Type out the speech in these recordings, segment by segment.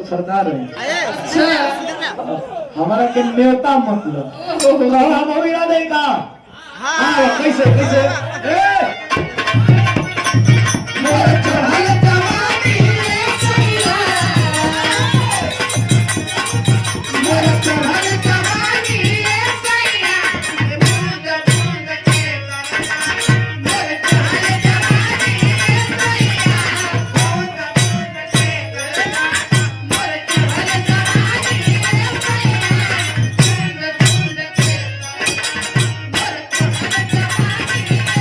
सरदार है हमारा के न्योता मतलब हम हो याद है का हां कैसे कैसे ए मोर चढ़ल जवानी रे सैया मोर चढ़ल जवानी रे सैया बूंद बूंद के करना मोर चढ़ल जवानी रे सैया बूंद बूंद के करना मोर चढ़ल जवानी रे सैया बूंद बूंद के करना मोर चढ़ल जवानी रे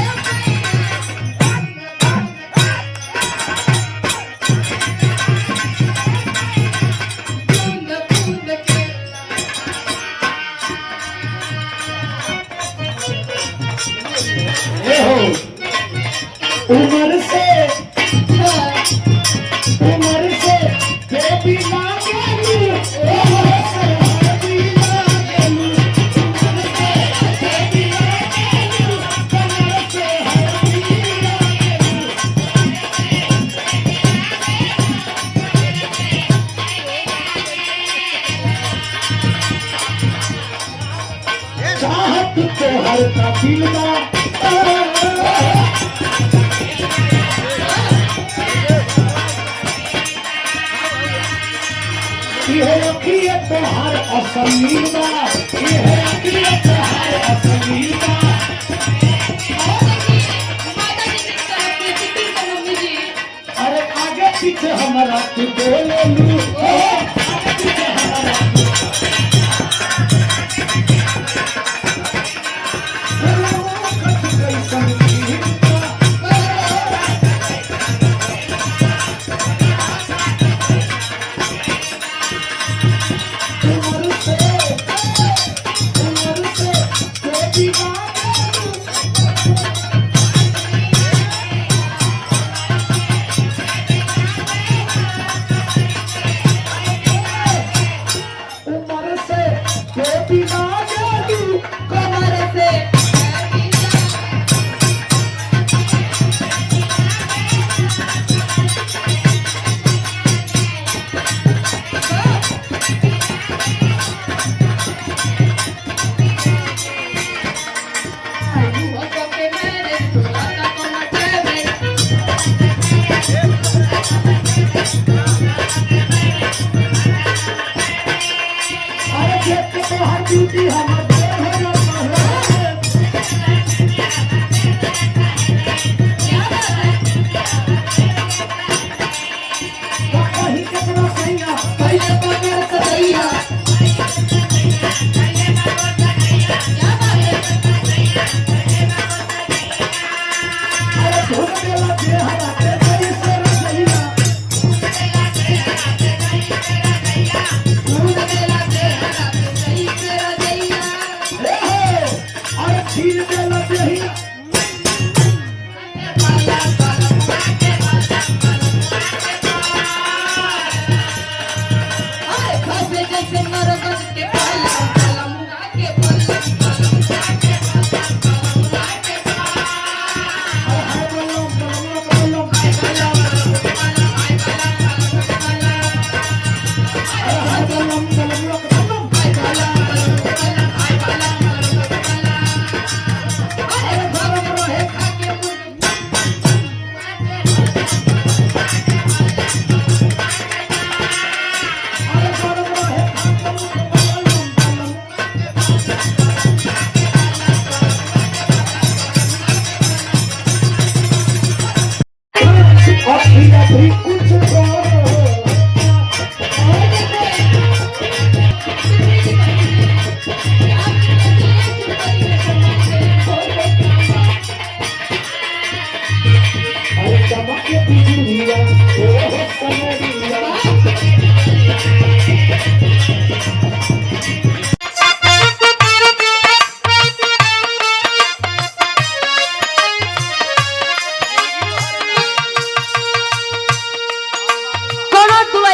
उम्र से बेबी ना गेलू उम्र से बेबी ना गेलू उम्र से बेबी ना गेलू उम्र से बेबी ना गेलू चाहत तो हर का दिल ना ये अखियत तोहार असली बा ये अखियत तोहार असली बा अरे आगे पीछे हमारा तू बोले लू आगे पीछे हमारा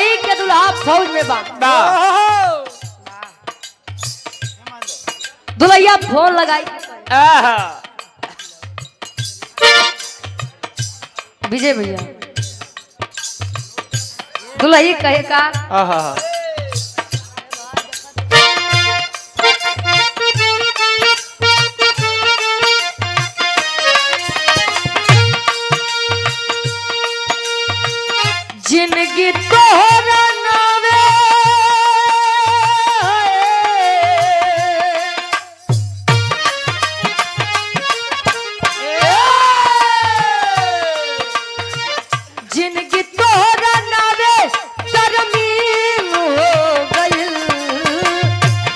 दुल्ही के दुल्हा फौज में बा। दुल्हिया फोन लगाई विजय भैया, दुल्ही कहे का जिंदगी तोहरा नावे जिंदगी तोहरा नावे तरमीम हो गइल।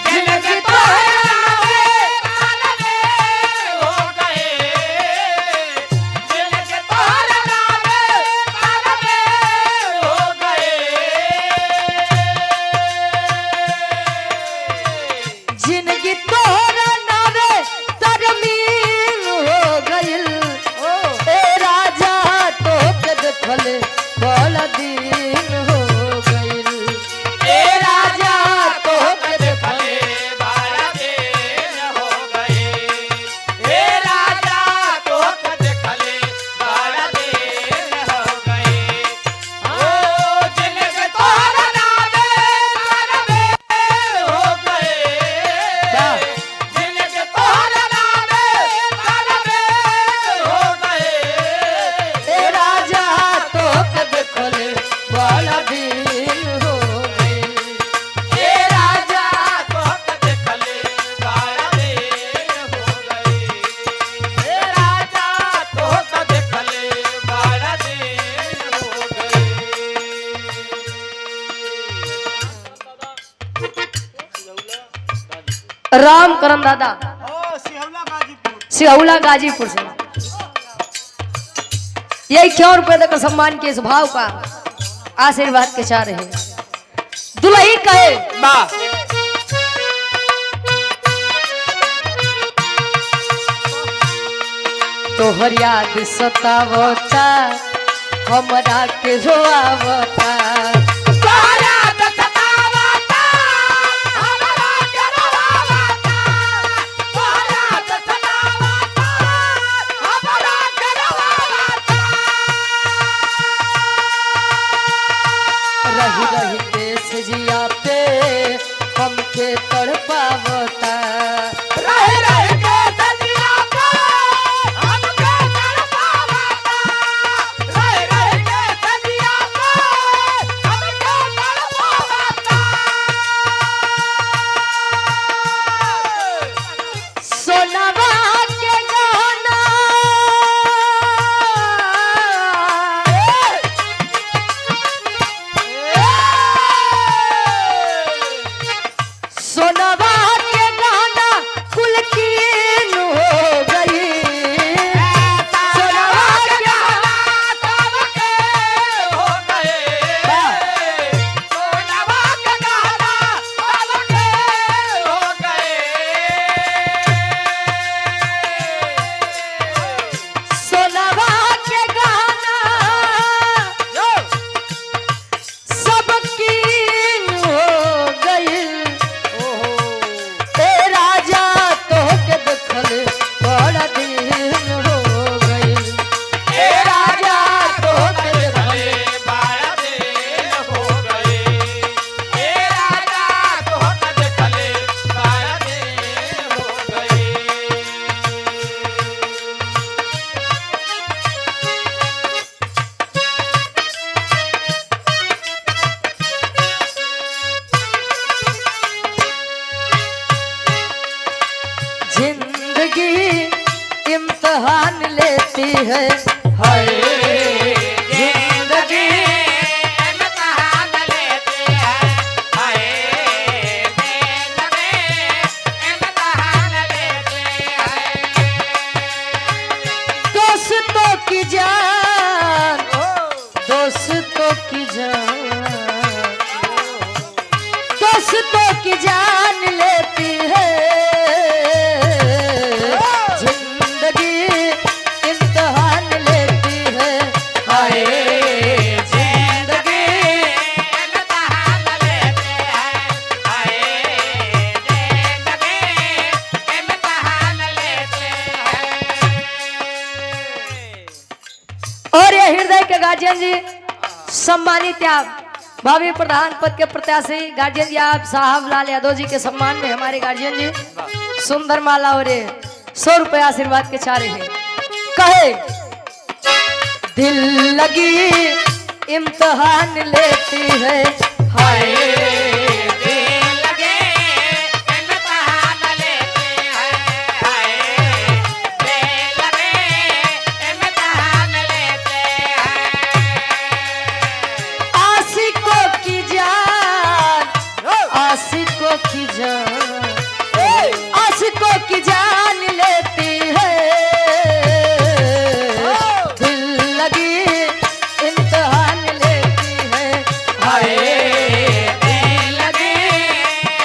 जिंदगी तोहरा नावे हो गए, जिनके तोहरा नावे हो गए, जिंदगी तोहरा नावे तरमीम हो गइल। ए राजा तो के देखले बड़ा दिन हो गइल। ए राजा तो के देखले बारह दिन हो गए, हे राजा तो देखले बारह दिन हो गए। ओ जिनके तोहरा नावे हो गए, जिनके तोहरा नावे हो गए, ए राजा तो के देखले बड़ा दिन हो गइल। हे राजा तो देखले बारह दिन हो गए, हे राजा तो देखले बारह दिन हो गए। राम करम दादा सिहौला गाजीपुर से यही 100 रुपए देकर सम्मान के इस भाव का आशीर्वाद के चाह रहे हैं। दुल्ही कहे तोहर याद सतावता हमरा के रोआवता। तोहरा तो सतावता, हमरा के रोआवता, तोहरा तो सतावता, हमरा के रोआवता। रही रही देश जिया पे हमके तड़पावता। रह रह के सजिया पे हमके तड़पावता, रह रह के सजिया पे हमके तड़पावता। सोनवा के गहना सोनवा के गहना कुल कीन हो गई। सोनवा के गहना सबके हो गए, सोनवा के गहना सबके हो गए, सोनवा के गहना सब कीन हो गइल। ए राजा तो के देखले बड़ा दिन हो गइल। ए राजा तो के देखले बारह दिन हो गए, हे राजा तो देखले बारह दिन हो गए। जिंदगी इम्तिहान लेती है। हाय जिंदगी इम्तिहान लेती है, हाय जिंदगी इम्तिहान लेती है। दोस्तों की जान दोस्तों की जान दोस्तों की जान लेती है। जिंदगी इम्तिहान लेती है। हाय जिंदगी गार्जियन जी, सम्मानित आप भावी प्रधान पद के प्रत्याशी गार्जियन जी आप साहब लाल यादव जी के सम्मान में हमारे गार्जियन जी सुंदर माला और 100 रुपये आशीर्वाद के चारे हैं। कहे दिल लगी इम्तिहान लेती है, हाय दिल लगे इम्तिहान लेते हैं, हाय दिल लगे इम्तिहान लेते हैं। आशिकों की जान, आशिकों की जान, आशिकों की जान लेती है, दिल लगी इम्तिहान लेती है, हाय दिल लगे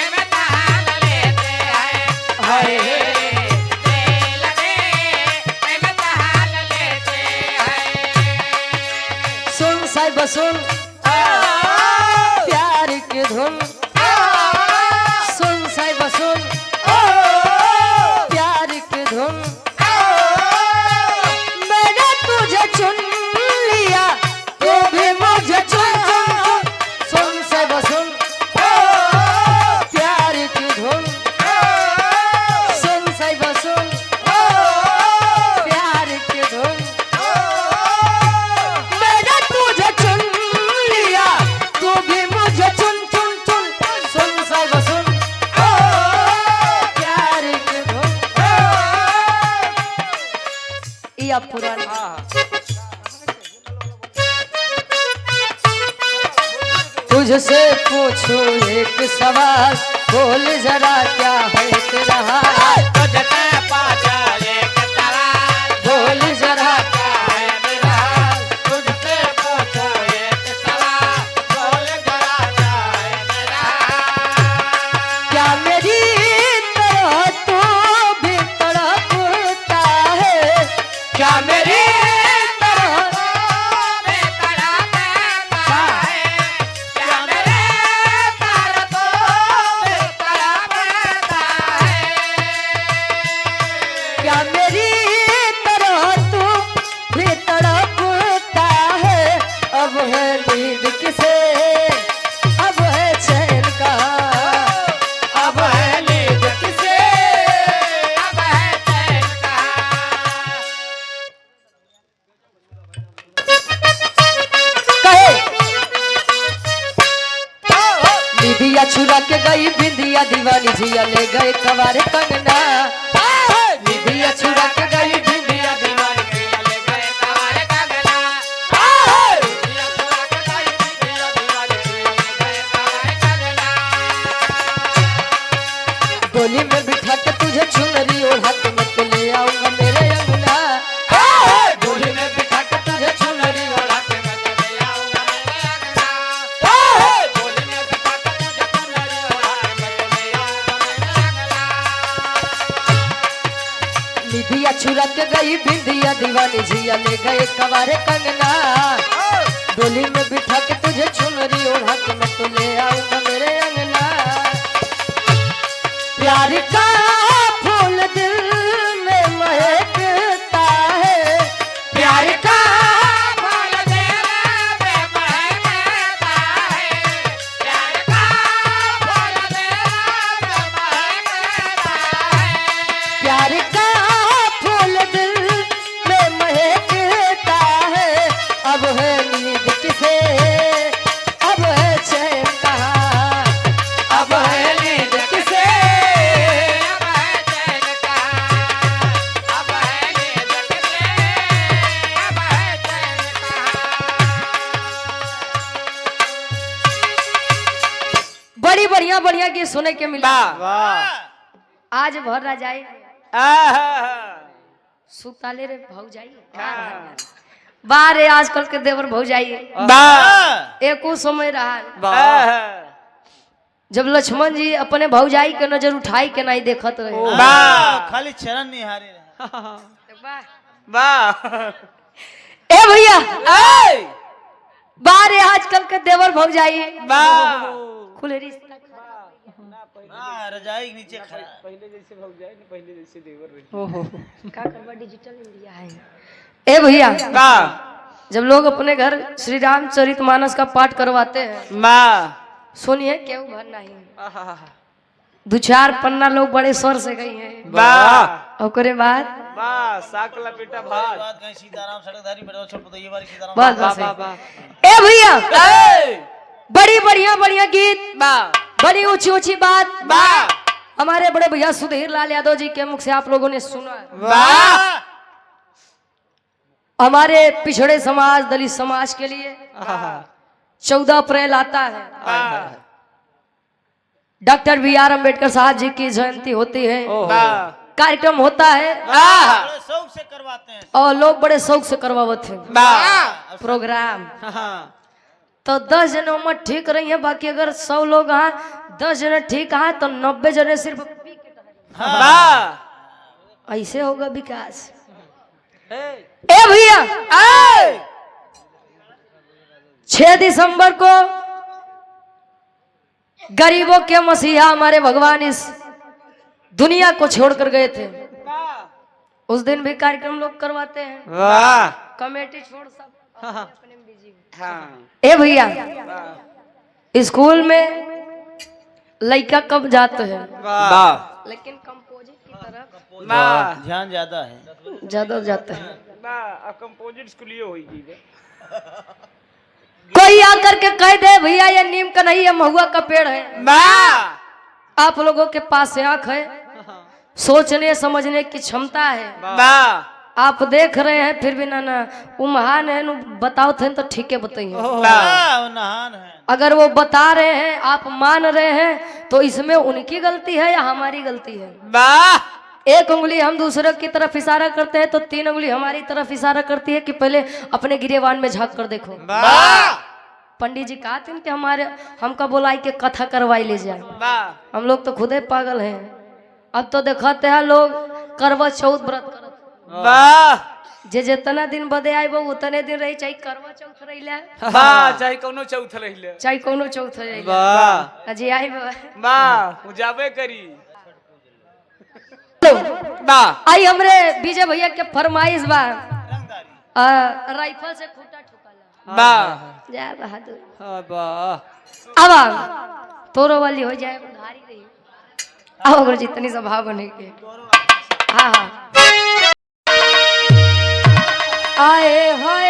इम्तिहान लेते हैं, हाय दिल लगे इम्तिहान लेते हैं। सुन साहिब सुन प्यार की धुन, सुन साहिब सुन प्यार की धुन, मैंने तुझे चुन लिया तू भी मुझे चुन चुन चुन, सुन साहिब सुन प्यार की धुन, सुन साहिब सुन प्यार की धुन, मैंने तुझे चुन लिया तू भी मुझे चुन चुन चुन, सुन साहिब सुन प्यार की धुन। ये अब पुराना तुझसे पूछूं एक सवाल, बोल जरा क्या है तेरा हाल, तुझसे पूछो एक सवाल, बोल जरा क्या है मेरा हाल। तुझसे पूछो एक सवाल, बोल जरा क्या है मेरा हाल। क्या मेरी तरह तू भी तड़पता है, क्या मेरी तरह क्या मेरी तरह तू भी तड़पता है, अब है नींद किसे, अब है चैन का, अब है नींद किसे, कहे निधिया छुरा के गई बिंदिया दीवानी जिया ले गए कवारे कंगना, निधिया छुरा के गई बिंदिया दीवानी डोली में बिठा के तुझे चुनरी ओढ़ा के मैं तो ले आऊंगा मेरे अंगना, डोली में बिठा के तुझे चुनरी ओढ़ा के मैं तो ले आऊंगा मेरे अंगना, निधिया छुरा के गई बिंदिया दीवानी जिया ले गए कवारे कंगना, डोली में बिठा के तुझे चुनरी ओढ़ा के मैं तो ले आऊंगा मेरे अंगना। प्यार का फूल दिल में महकता है, प्यार का फूल दिल में महकता है, प्यार का फूल दिल में महकता है। प्यार का फूल दिल में महकता है, अब है नींद किसे, अब है चैन कहाँ, अब है नींद किसे, अब है चैन कहाँ, अब है नींद किसे, अब है चैन कहाँ। बड़ी बढ़िया गीत सुने के मिला। वाह आज भर राजाई आहा सुताले रे भौजाई बारे आजकल के देवर भौजाई वाह एको समय रहा वाह जब लक्ष्मण जी अपने भौजाई के नजर उठाई के नहीं देखत रहे। वाह खाली चरण निहारे रहे। वाह ए भैया ऐ बारे आजकल के देवर भौजाई वाह खुले रिश्ता हाँ, रजाई के नीचे खड़ा है। ओहो का करवा डिजिटल इंडिया है। ए भैया वाह जब लोग अपने घर श्री रामचरितमानस का पाठ करवाते हैं, वाह सुनिए क्यों भर नहीं, दो चार पन्ना लोग बड़े स्वर से गई हैं, वाह ओकरे बाद वाह साकला बेटा भाई बात कहीं सीताराम सड़कधारी बड़ा छोड़ पता ये बारी सीताराम बस वाह बस वाह है। वाह ए भैया ए, बड़ी बढ़िया गीत, वाह बड़ी ऊंची बात वाह हमारे बड़े भैया सुधीर लाल यादव जी के मुख से आप लोगों ने सुना है। वाह हमारे पिछड़े समाज दलित समाज के लिए 14 अप्रैल आता है, डॉक्टर बी.आर. अम्बेडकर साहब जी की जयंती होती है, वाह कार्यक्रम होता है वाह बड़े शौक से करवाते हैं। और लोग बड़े शौक से करवावत हैं वाह प्रोग्राम। तो 10 जनों में ठीक रही है, बाकी अगर 100 लोग हैं 10 जने ठीक हैं तो 90 जने सिर्फ वाह ऐसे होगा विकास। ए, ए भैया ए, 6 दिसंबर को गरीबों के मसीहा हमारे भगवान इस दुनिया को छोड़कर गए थे। उस दिन भी कार्यक्रम लोग करवाते हैं, वाह कमेटी छोड़ सब अपने में बिजी हैं। हाँ ए भैया स्कूल में लड़का कब जाते हैं, वाह लेकिन कंपोजिट की तरफ वाह ध्यान ज्यादा है। ज्यादा जाते हैं। वाह कंपोजिट स्कूल ये होगी कोई आकर के कह दे भैया ये नीम का नहीं है महुआ का पेड़ है, वाह आप लोगों के पास से आंख है, सोचने समझने की क्षमता है, वाह आप देख रहे हैं फिर भी ना वो महान है नु बताओ थे तो ठीक है बताइए। वाह, वो नहान है। अगर वो बता रहे हैं आप मान रहे हैं तो इसमें उनकी गलती है या हमारी गलती है। वाह एक उंगली हम दूसरे की तरफ इशारा करते हैं तो 3 उंगली हमारी तरफ इशारा करती है कि पहले अपने गिरेबान में झांक कर देखो। वाह पंडित जी कहा थे कि हमारे हमका बोलाई के कथा करवाई ले जाए, वाह हम लोग तो खुद ही पागल हैं। अब तो दिखाते हैं लोग करवा चौथ व्रत करत, वाह जे जितना दिन बदे आए वो उतने दिन रही, चाहे करवा चौथ रही ला वाह चाहे कोनो चौथ रहिले चाहे कोनो चौथ रही वाह अजी आई वाह उ जाबे करी वाह आई हमरे विजय भैया के फरमाइश बा राइफल से खूंटा ठुकाला। वाह जय बहादुर वाह अब तोरो वाली हो जाए भारी रही अब गुरु जितनी स्वभाव बने के हाँ हाँ आए हाय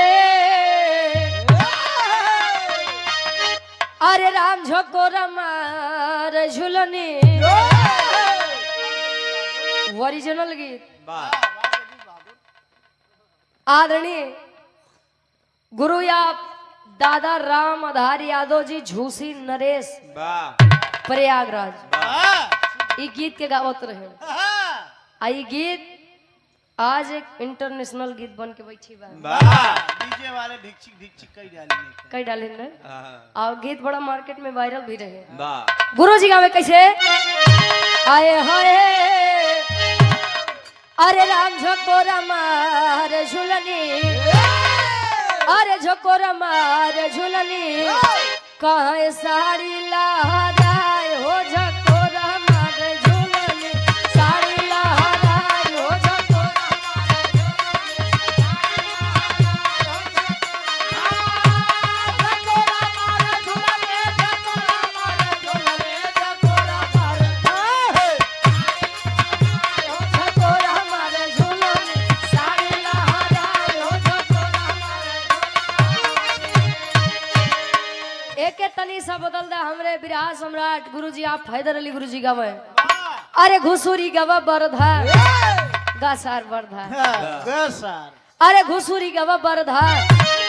अरे राम झोको रमार झुलनी ओरिजिनल गीत आदरणीय गुरु या दादा राम आधार यादव जी झूसी नरेश प्रयागराज ई गीत के गावत रहे। आई गीत आज एक इंटरनेशनल गीत बन के बैठी बा डीजे वाले ढिकचिक ढिकचिक कई डाले न और गीत बड़ा मार्केट में वायरल भी रहे। गुरु जी गावे कैसे आए हाय अरे राम झको रमार झुलनी अरे झको रमार झुलनी कहाँ साड़ी लहराए हो झको रमार झुलनी साड़ी लहराए हो झको तनी सा बदल दा हमरे बिरहा सम्राट गुरुजी आप हैदर अली गुरुजी गावे अरे घुसुरी गवा बरधा गासार बरधा अरे घुसुरी गवा बरधा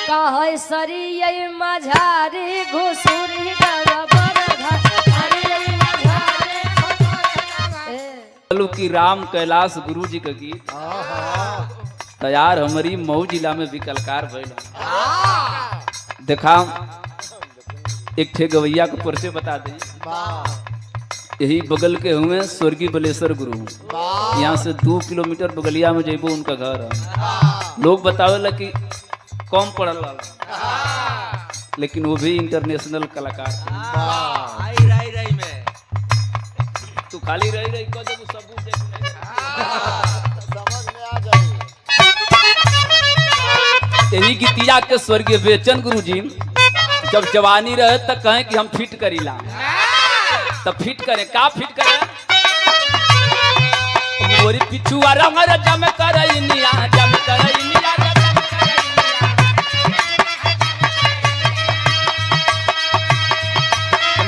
कहे सरी ये माझारी घुसुरी गवा बरधा अरे ये माझारी चलो कि राम कैलाश गुरु जी का गीत तैयार हमारी मऊ जिला में भी कलाकार भइल देखा एक ठे गवैया को परिचय बता दें। यही बगल के हुए स्वर्गीय बलेश्वर गुरु, यहाँ से 2 किलोमीटर बगलिया में जेबो उनका घर है। लोग बतावेला कि कम पढ़ल वाला, लेकिन वो भी इंटरनेशनल कलाकार में तू खाली रही कह दे सबूत यही गीतिया के स्वर्गीय बेचन गुरु जी जब जवानी रहे तो कहें कि हम फिट करीला, तब फिट करें का फिट करें मोरी पिछुआ रंगर जम करैनिया जम करैनिया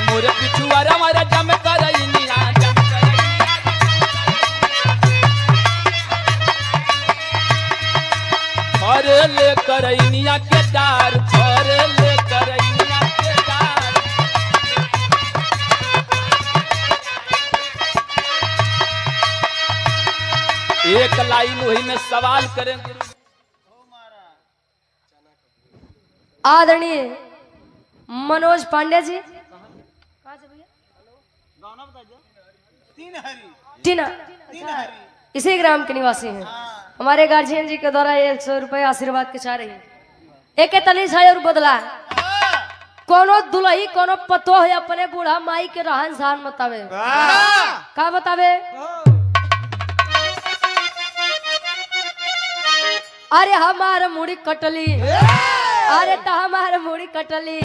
मोरे पिछुआ रंगर जम करैनिया जम करैनिया और ले करैनिया के डार और ले करैनिया के डार एक लाइन वही में सवाल करें गुरु। आदरणीय मनोज पांडे जी तीन हरी टीना तीन हरी इसी ग्राम के निवासी हैं। हमारे गार्जियन जी के द्वारा 100 रुपए आशीर्वाद के चाह रही है। 41,000 बदला कोनो दुलही कोनो पतो है अपने बूढ़ा माई के रहन सहन बतावे का बतावे। अरे हमार मुड़ी कटली अरे तो हमार मुड़ी कटली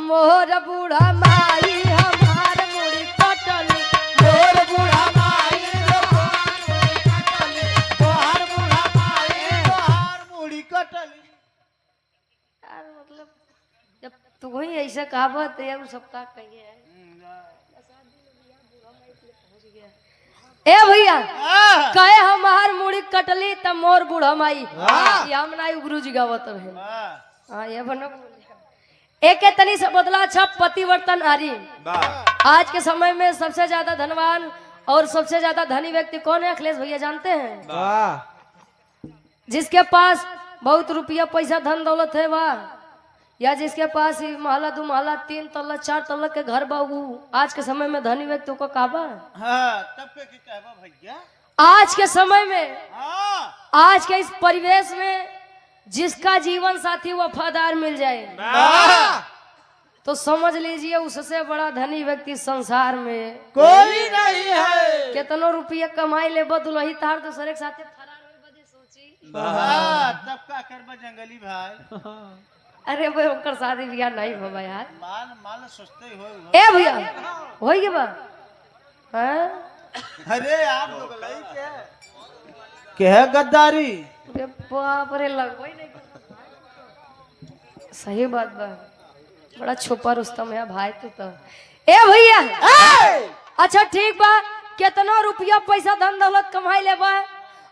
मोर बूढ़ा माई हमार मुड़ी कटली मोर बूढ़ा माई तोहार बूढ़ा माई तोहार मुड़ी कटली। यार मतलब जब तू ही ऐसा कहावत है वो सबका कहिए ए भैया कहे हमार मुड़ी कटली त मोर बूढ़ा माई ये हम ना गुरु जी गावत है। हाँ ये बनो एक तनी से बदला अच्छा पतिवर्तन आरी। आज के समय में सबसे ज्यादा धनवान और सबसे ज्यादा धनी व्यक्ति कौन है अखिलेश भैया जानते हैं? जिसके पास बहुत रुपया पैसा धन दौलत है वाह, या जिसके पास ही महला 2 महला 3 तल्ला 4 तल्ला के घर बाबू आज के समय में धनी व्यक्ति को कहबा। हाँ तब के की कहबा भैया। आज के समय में हाँ आज के इस परिवेश में जिसका जीवन साथी वफादार मिल जाए तो समझ लीजिए उससे बड़ा धनी व्यक्ति संसार में कोई नहीं है। कितनो रुपया कमाई ले बदुलही तार दूसरे के साथे फरार होई बदे सोची। हाँ तब का करबा जंगली भाई। अरे भाई ओकर शादी ब्याह नहीं होबा यार। माल माल सोचते ही हो। ए भैया होई के बा हैं? अरे आप लोग के है गद्दारी। अरे बाप रे लगवई नहीं। सही बात बा बड़ा छुपा रुस्तम है भाई तू तो। ए भैया अच्छा ठीक बा कितना रुपया पैसा धन दौलत कमाई लेबा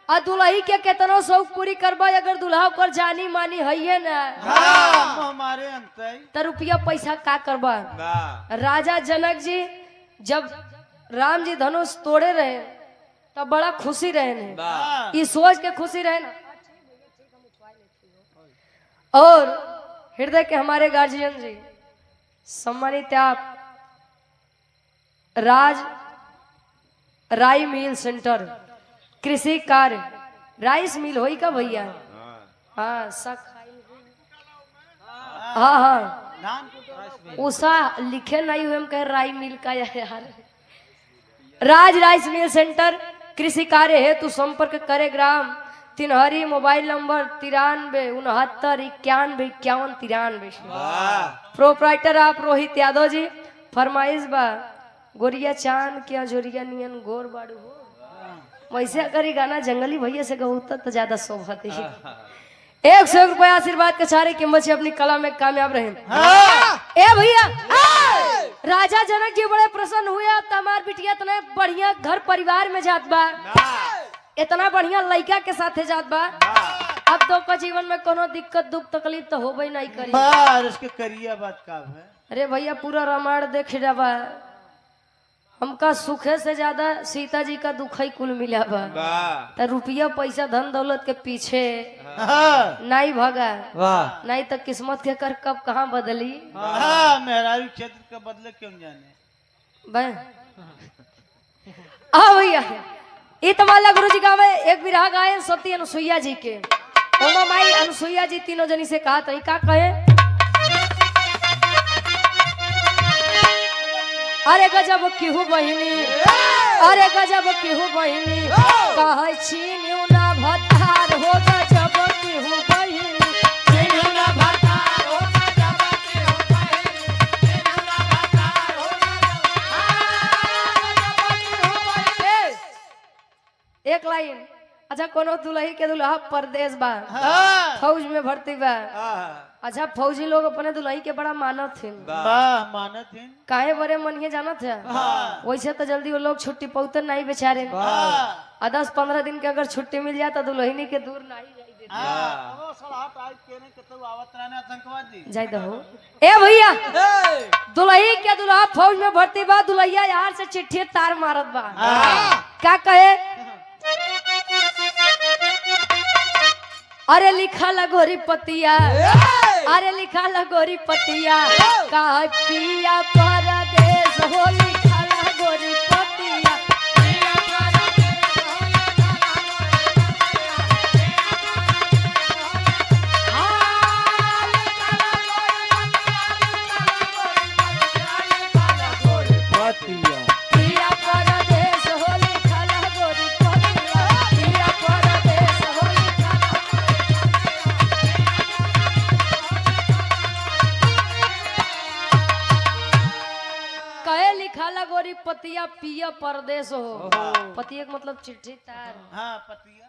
आ दुल्ही के कितनो शौक पूरी करबा अगर दुल्हा कर जानी मानी है ना हमारे अंत तो रुपया पैसा का करबा। राजा जनक जी जब राम जी धनुष तोड़े रहे तब बड़ा खुशी रहे ने इस सोच के खुशी रहे ना। और हृदय के हमारे गार्जियन जी सम्मानित आप राई मिल सेंटर कृषि कार्य राइस मिल होई का भैया। हाँ हाँ हाँ उषा लिखे नहीं हुए हम कह राई मिल का यार। राइस मिल सेंटर कृषि कार्य हेतु संपर्क करे ग्राम तिनहरी मोबाइल नंबर 93 69 91 51 93। प्रोप्राइटर आप रोहित यादव जी। फरमाइश बा गोरिया चांद क्या जोरिया नियन गोर बाड़ू हो वैसे अगर ये गाना जंगली भैया से गौता तो ज्यादा शोभत है। 100 रुपया आशीर्वाद के सारे कि बच्चे अपनी कला में कामयाब रहे। ए भैया राजा जनक जी बड़े प्रसन्न हुए तमार बिटिया इतने बढ़िया घर परिवार में जात बा इतना बढ़िया लड़का के साथ जात बा। अब तो का जीवन में कोनो दिक्कत दुख तकलीफ तो होबे नहीं करी। बार उसके करिया बात का है। अरे भैया पूरा रामायण देख रहा हमका सुखे से ज्यादा सीता जी का दुख ही कुल मिला बा। तो रुपया पैसा धन दौलत के पीछे नहीं भगा नहीं तो किस्मत के कर कब कहाँ बदली। मेहरारू क्षेत्र का बदले क्यों जाने। भैया ये तमाला गुरु जी का में एक विरह गायन सती अनुसुईया जी के ओमा माई अनुसुईया जी तीनों जनी से कहा तो का कहे। अरे गजब केहू बहिनी अरे गजब केहू बहिनी कहे छी न्यू ना भतार हो गजब केहू बहिनी अच्छा कोनो दुल्ही के दुल्हा परदेश बा हाँ फौज में भर्ती बा हाँ अच्छा फौजी लोग अपने दुल्ही के बड़ा मानत थे वाह मानत है काहे बड़े मन के जानत है हाँ वैसे तो जल्दी वो लोग छुट्टी पौते नहीं बेचारे हाँ आ 10-15 दिन के अगर छुट्टी मिल जाए तो दुल्हनी के दूर नहीं जाई देते हाँ वो सलाह टाइप केने के तो आवत रहने आतंकवादी जाई दहो ए भैया दुल्ही के दुल्हा फौज में भर्ती बा दुल्हिया यार से चिट्ठी तार मारत बा क्या कहे अरे लिखा लगोरी पतिया अरे लिखा लगोरी पतिया कहा पिया परदेश हो लिखा लगोरी पतिया पिया परदेश हो लिखा लगोरी पतिया पिया परदेश हो लिखा कहे लिखा लगोरी पतिया पिया परदेश हो पतिया का मतलब चिट्ठी तार हाँ पतिया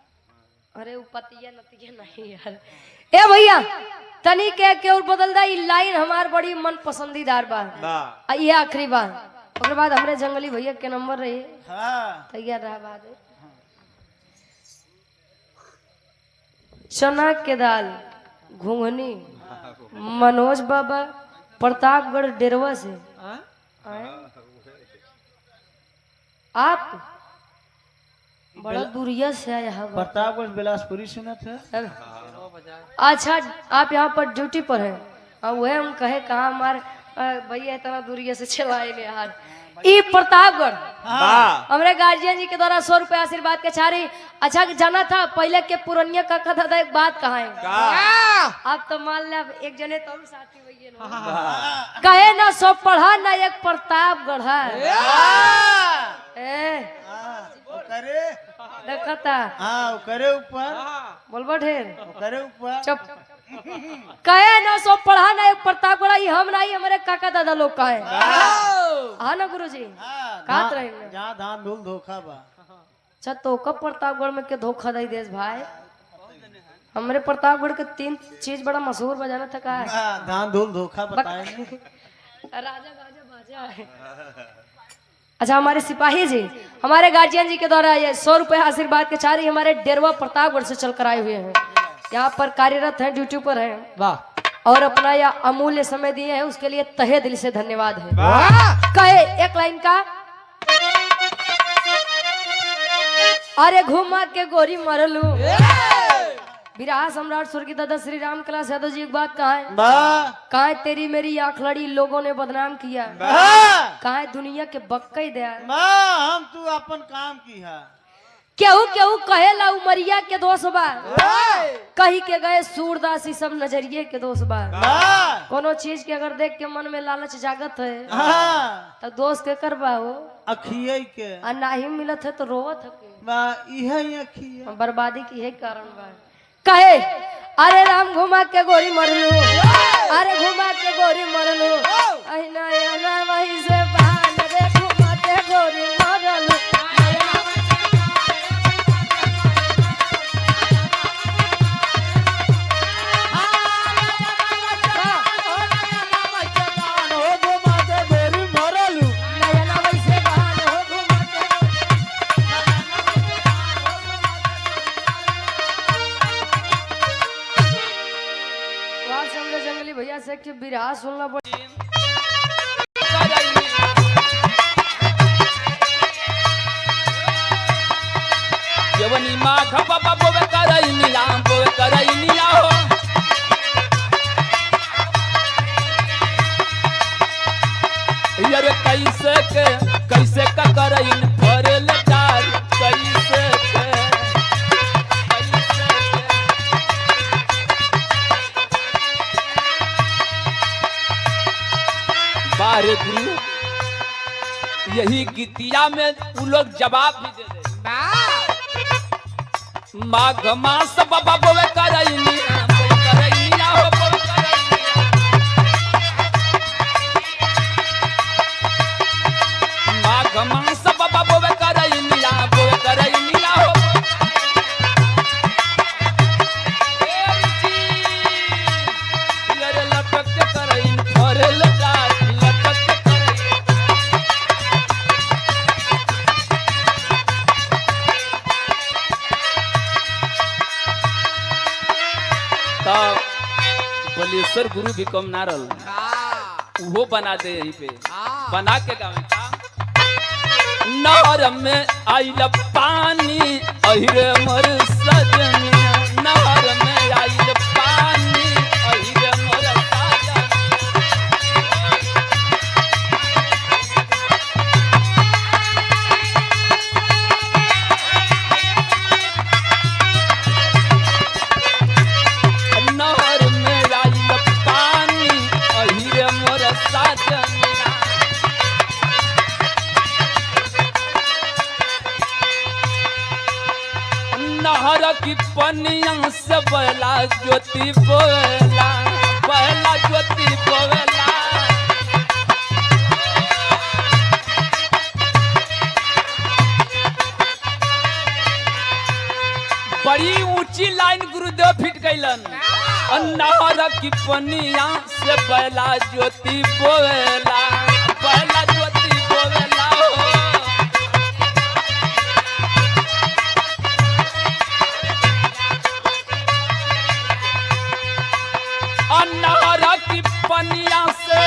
अरे वो पतिया नतिया नहीं यार ए भैया तनी के और बदल दा ई लाइन हमार बड़ी मन पसंदीदार बा आ ये आखिरी बा ओकर बाद हमरे जंगली भैया के नंबर रही हाँ तैयार रहा बाद चना के दाल घुंघनी मनोज बाबा प्रतापगढ़ डेरवा से आए? आप बड़ा दूरिया से आया है प्रतापगढ़ बिलासपुरी सुना था अच्छा आप यहाँ पर ड्यूटी पर हैं और वह हम कहे कहाँ हमारे भैया इतना दूरिया से चलाएंगे यार ई प्रतापगढ़ हमारे गार्जियन जी के द्वारा 100 रुपए आशीर्वाद के छारी अच्छा जाना था पहले के पुरनिया का कथा था एक बात कहा है आप तो मान ले एक जने तो और साथी भैया कहे ना सो पढ़ा ना एक प्रतापगढ़ है ए करे देखता हाँ करे ऊपर बोलबो ढेर करे ऊपर चुप कहे ना सो पढ़ा ना एक प्रतापगढ़ ही हम नहीं हमारे काका दादा लोग का है हाँ ना गुरुजी कात रहे ना जहाँ धान धूल धोखा बा अच्छा तो कब प्रतापगढ़ में के धोखा दे देश भाई हमारे प्रतापगढ़ के 3 चीज बड़ा मशहूर बजाना था का है हाँ, धान धूल धोखा बताए ना राजा गाजा बाजा है अच्छा हमारे सिपाही जी हमारे गार्जियन जी के द्वारा ये 100 रुपए आशीर्वाद के चारी हमारे डेरवा प्रतापगढ़ से चल कर आए हुए हैं यहाँ पर कार्यरत हैं ड्यूटी पर हैं वाह और अपना यह अमूल्य समय दिए हैं उसके लिए तहे दिल से धन्यवाद है कहे एक लाइन का अरे घुमा के गोरी मरलू विराह सम्राट स्वर्गीय दादा श्री राम कलाश यादव जी एक बात कहा है कहा है तेरी मेरी आंख लड़ी लोगों ने बदनाम किया कहा है दुनिया के बक्के दया हम तू अपन काम की है केहू केहू कहेला उमरिया के दोष बा कही के गए सूरदासी सब नजरिए के दोष बा कोनो चीज के अगर देख के मन में लालच जागत है तो दोस्त के करबा हो अखिए के आ नाही मिलत है तो रोवत है इहे अखिए बर्बादी की है कारण बा कहे अरे राम घुमा के गोरी मरलू अरे घुमा के गोरी मरलू अहिना ना वही से बहान रे घुमा के गोरी मरलू जंगली भैया से कि बिरहा सुनना पड़ी जवनी माघ बाबा बोवे करैनिया हो यार कैसे का करैन फरे लचार कैसे के बारे गुरु यही गीतिया में उ लोग जवाब भी दे दे माघ मास बाबा बोवे करैनिया हो माघ मास बाबा बोवे करैनिया हो गुरु भी कम ना रहल वो बना दे यहीं पे बना के गावे का नहर में आइल पानी अहिरे मर सजनिया नहर में आइल पानी अहिरे मर सजनिया नहर में आइल पानी अहिरे मर सजनिया नहर की पनिया से बहला ज्योति बोला बहला ज्योति बोला बड़ी ऊंची लाइन गुरुदेव फिट कैलन नहर की पनिया से बहला ज्योति बोला बहला ज्योति बोला हो नहर की पनिया से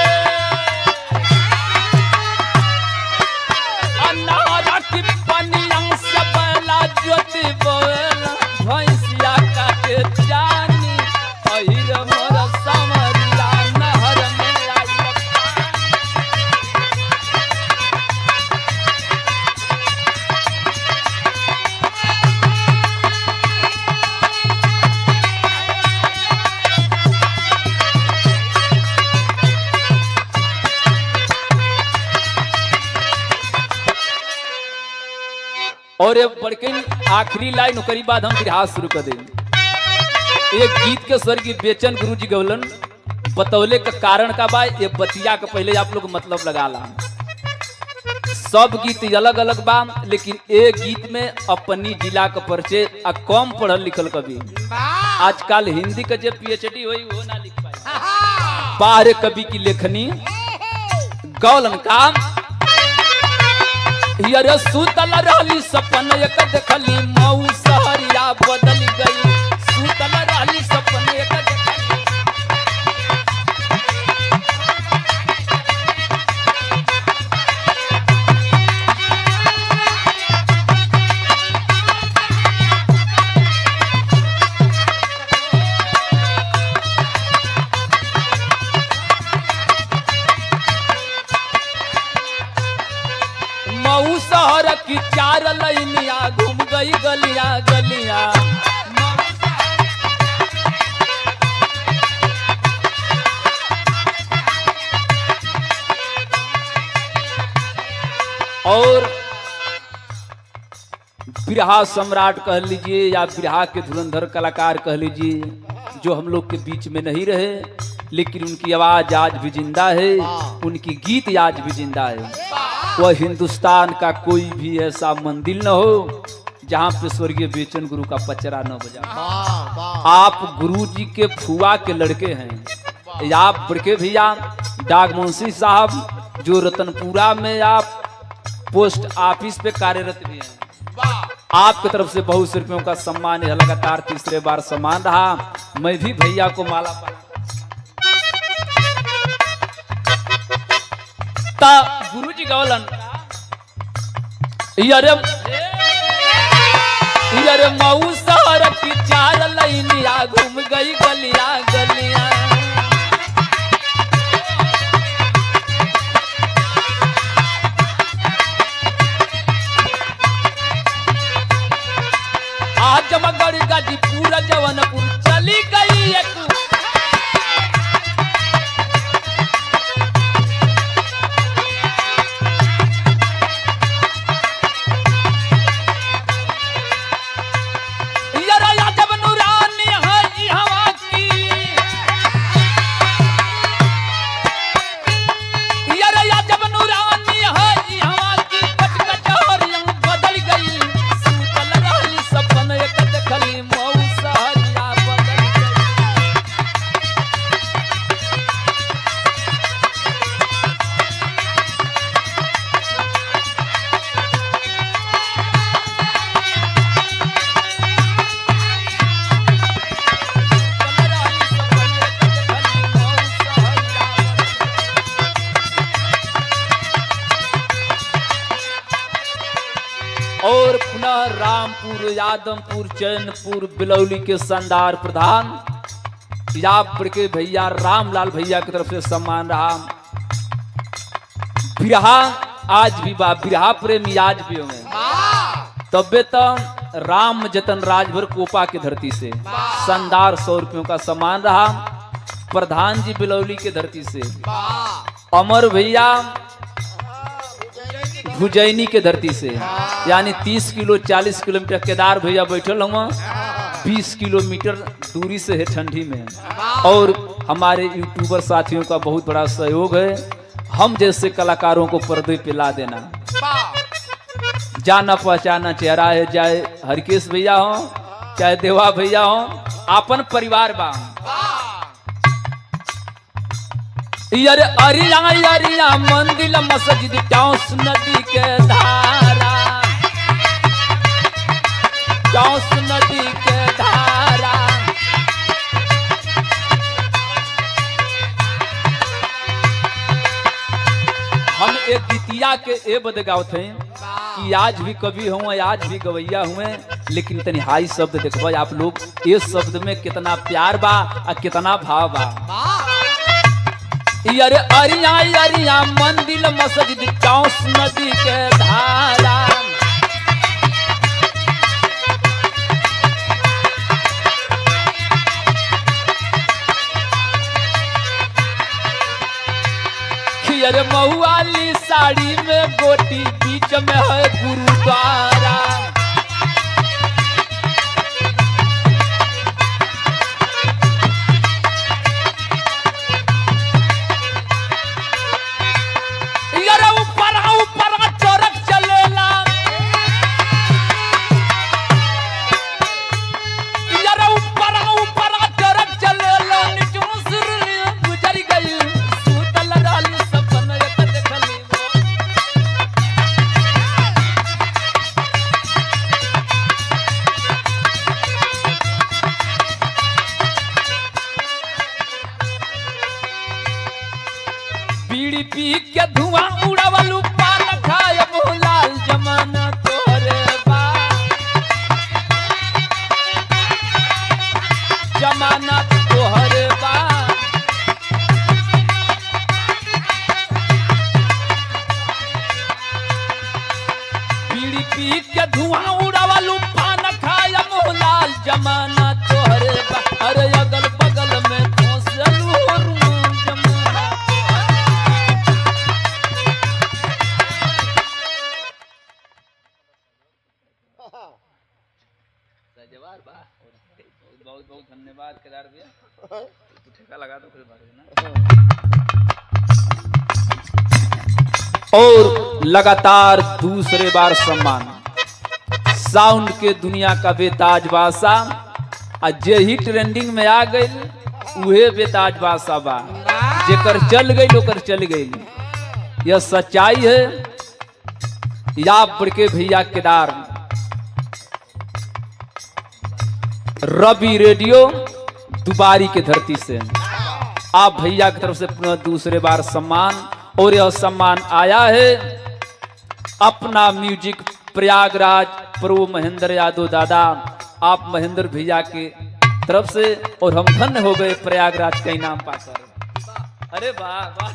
नहर की पनिया से बहला ज्योति बोला भैंसिया काटे जानी अहिर मोर समरिया नहर में आइल और ये बड़के आखिरी लाइन ओकरी बाद हम बिरहा शुरू कर दें एक गीत के स्वर्गीय बेचन गुरु जी गवलन बतौले का कारण का बा ये बतिया के पहले आप लोग मतलब लगा ला सब गीत अलग अलग बा लेकिन एक गीत में अपनी जिला का परिचय आ कम पढ़ल लिखल कवि आजकल हिंदी का जो PhD हुई वो ना लिख पाए बाहर कवि की लेखनी गौलन का यारे सुतल रहली सपन एक देखली मऊ सहरिया बदल गई सुतल रहली सपन एक देखली मऊ शहर की चार लैनिया घूम गई गलिया गलिया और बिरहा सम्राट कह लीजिए या बिरहा के धुरंधर कलाकार कह लीजिए जो हम लोग के बीच में नहीं रहे लेकिन उनकी आवाज आज भी जिंदा है उनकी गीत आज भी जिंदा है वह हिंदुस्तान का कोई भी ऐसा मंदिर न हो जहाँ पे स्वर्गीय बेचन गुरु का पचरा न बजा आप गुरु जी के फुआ के लड़के हैं आप बड़के भैया डागमुंशी साहब जो रतनपुरा में आप पोस्ट ऑफिस पे कार्यरत भी हैं आपकी तरफ से बहुत से रुपयों का सम्मान है लगातार तीसरे बार सम्मान रहा मैं भी भैया को माला पा गुरु जी गौलन यारे मऊ शहर की चार लैनिया घूम गई गलिया गलिया आजमगढ़ गाजीपुर जवनपुर चली गई एक और पुनः रामपुर, यादवपुर, चैनपुर, बिलौली के शानदार प्रधान यादव के भैया रामलाल भैया की तरफ से सम्मान रहा। बिरहा आज भी बा, बिरहा प्रेमी आज भी होंगे। तबे तो राम जतन राजभर कोपा की धरती से शानदार 100 रुपयों का सम्मान रहा। प्रधान जी बिलौली की धरती से, अमर भैया भुजैनी के धरती से, यानी 30 किलो 40 किलोमीटर, केदार भैया बैठल हुआ 20 किलोमीटर दूरी से है ठंडी में। और हमारे यूट्यूबर साथियों का बहुत बड़ा सहयोग है, हम जैसे कलाकारों को पर्दे पे ला देना। जाना पहचाना चेहरा है, चाहे हरकेश भैया हो, चाहे देवा भैया हो, आपन परिवार बा। अरे अरिया अरिया मंदिर मस्जिद चौस नदी के धारा, चौस नदी के धारा। हम एक गीतिया के ए बद गावत हैं कि आज भी कवि हुए, आज भी गवैया हुए, लेकिन तनी हाई शब्द देखो आप लोग, ये शब्द में कितना प्यार बा और कितना भाव बा। अरे अरिया अरिया मंदिर मस्जिद चौस नदी के धारा, अरे महुआली साड़ी में गोटी बीच में है गुरुद्वारा। बीड़ी पी के धुआं उड़ावलू, पान खाए मोहलाल जमाना तोहरे बा, जमाना तोहरे बा। बीड़ी पी के धुआं उड़ावलू, पान खाए मोहलाल जमाना तोहरे बा। अरे अगल बगल में घोंसलू जमाना। बहुत बहुत धन्यवाद केदार भैया, ठेका लगा दो फिर ना। और लगातार दूसरे बार सम्मान साउंड के दुनिया का बेताज बादशाह, जे ही ट्रेंडिंग में आ गई उहे बेताज बादशाह बा, जेकर चल गई ओकर चल गई। यह सच्चाई है। या बड़के भैया केदार रवि रेडियो दुबारी के धरती से आप भैया की तरफ से पुनः दूसरे बार सम्मान, और यह सम्मान आया है अपना म्यूजिक प्रयागराज प्रो महेंद्र यादव दादा, आप महेंद्र भैया के तरफ से, और हम धन्य हो गए प्रयागराज का इनाम पाकर। अरे वाह वाह,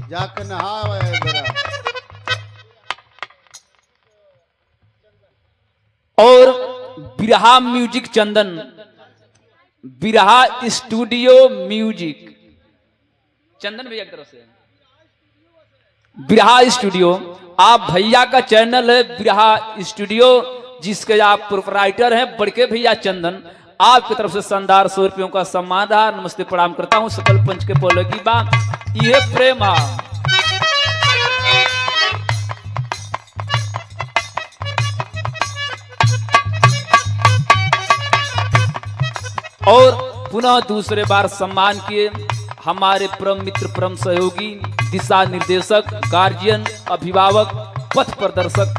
जाकर नहा। और बिरहा म्यूजिक चंदन, बिरहा स्टूडियो म्यूजिक चंदन भैया की तरफ से, बिरहा स्टूडियो आप भैया का चैनल है बिरहा स्टूडियो, जिसके आप प्रोपराइटर हैं बड़के भैया चंदन। आपकी तरफ से शानदार 100 रुपयों का सम्मान रहा। नमस्ते प्रणाम करता हूँ सकल पंच के पोलगी बा, ये प्रेम है। और पुनः दूसरे बार सम्मान किए हमारे परम मित्र, परम सहयोगी, दिशा निर्देशक, गार्जियन, अभिभावक, पथ प्रदर्शक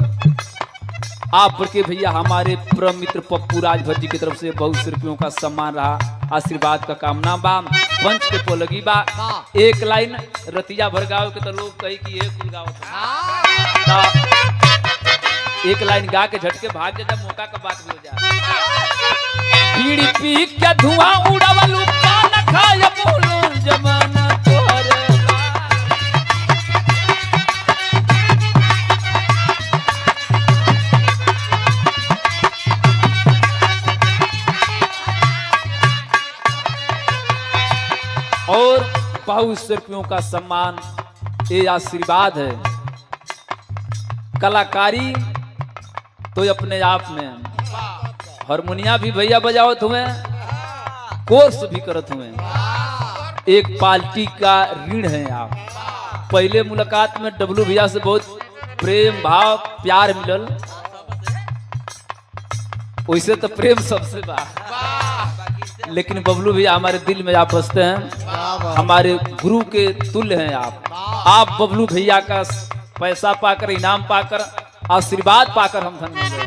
आप बड़के भैया हमारे परम मित्र पप्पू राजभर जी की तरफ से बहुत से रुपयों का सम्मान रहा। आशीर्वाद का कामना बा, पंच के पोलगी बा। एक लाइन रतिया भर गाँव के तो लोग कही कि ये कुल गाँव एक लाइन गा के झटके भाग जा, जब मौका का बात भी हो जाए। बीड़ी पी के धुआं उड़ावलू पान खाए बोलो जमाना तोहरे और बहुत रुपयों का सम्मान, ये आशीर्वाद है। कलाकारी तो अपने आप में, हारमोनिया भी भैया बजावत हुए, कोर्स भी करत हुए, एक पार्टी का ऋण है आप। पहले मुलाकात में डब्लू भैया से बहुत प्रेम भाव प्यार मिलल, वैसे तो प्रेम सबसे बा, लेकिन बबलू भैया हमारे दिल में आप बसते हैं, हमारे गुरु के तुल्य हैं आप बबलू भैया का पैसा पाकर, इनाम पाकर, आशीर्वाद पाकर हम धन्य हो गए।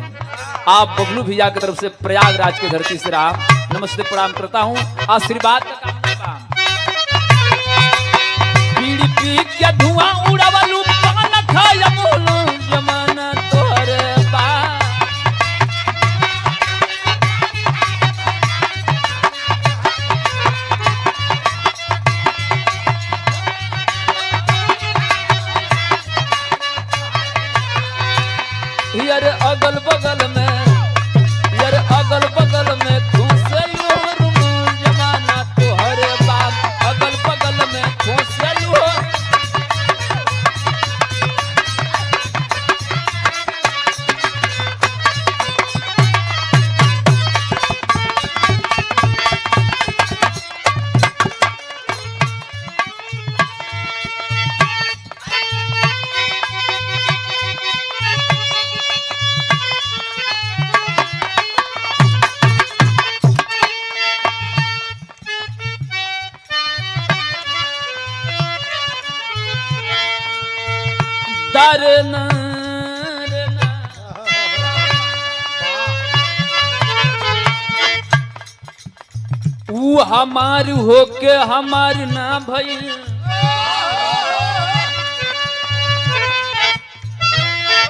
आप बबलू भैया की तरफ से प्रयागराज की धरती से राम नमस्ते प्रणाम करता हूँ, आशीर्वाद का काम। बीड़ी पी के धुआं उड़ावलू पान खाए बोलो जमाना तोहरे बा। यार अगल बगल में, यार अगल बगल में खुशलू जमाना तोहरे बाप, अगल बगल में खुशलू। दारना ऊ हमार होके हमार ना भइल,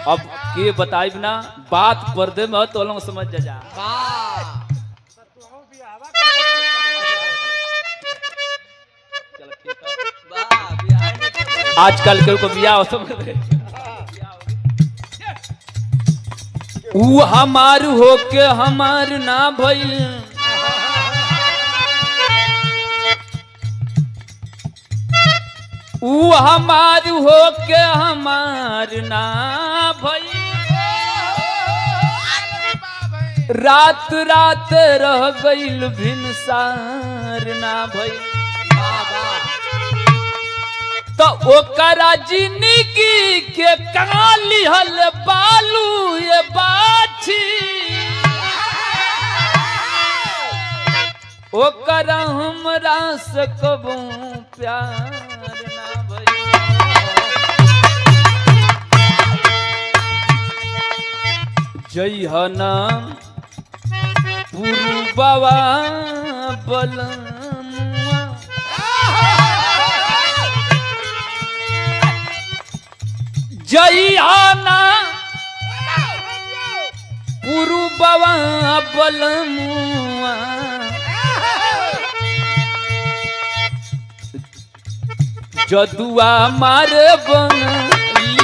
अब के बताइब ना, बात पर्दे में तो लोग समझ जा। आजकल के को बिया हो समझ रहे, ऊ हमार होके हमार ना भइल, ऊ हमार होके हमार ना भइल, रात रात रह गइल भिनसार ना भइल, तो ओकरा जिंदगी के काली हल बालू ये बाछी, ओकरा हमरा से कबू प्यार ना भइल। जय हना पुरुबवा बलमुआ, जइहाना पुरुबवा बलमुआ, जदुआ मारे बनलिनिया,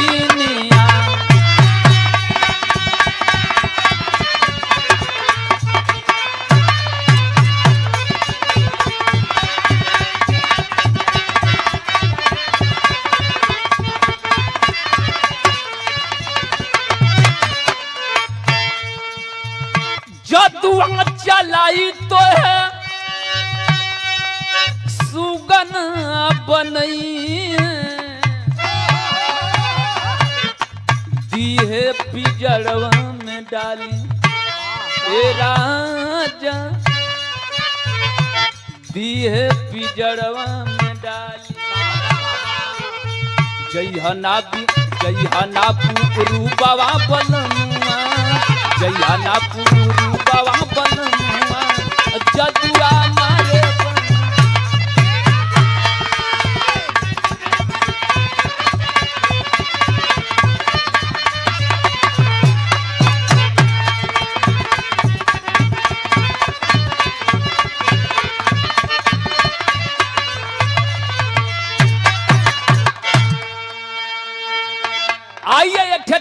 जदुआ चलाई तो है सुगन बनई, दीहे पिजड़वा में डाली ए राजा, दीहे पिजड़वा में डाली। जइहना पुरुबवा बलमुआ, जइहना पुरुबवा बलमुआ, जदुआ मारे आइए एक ठे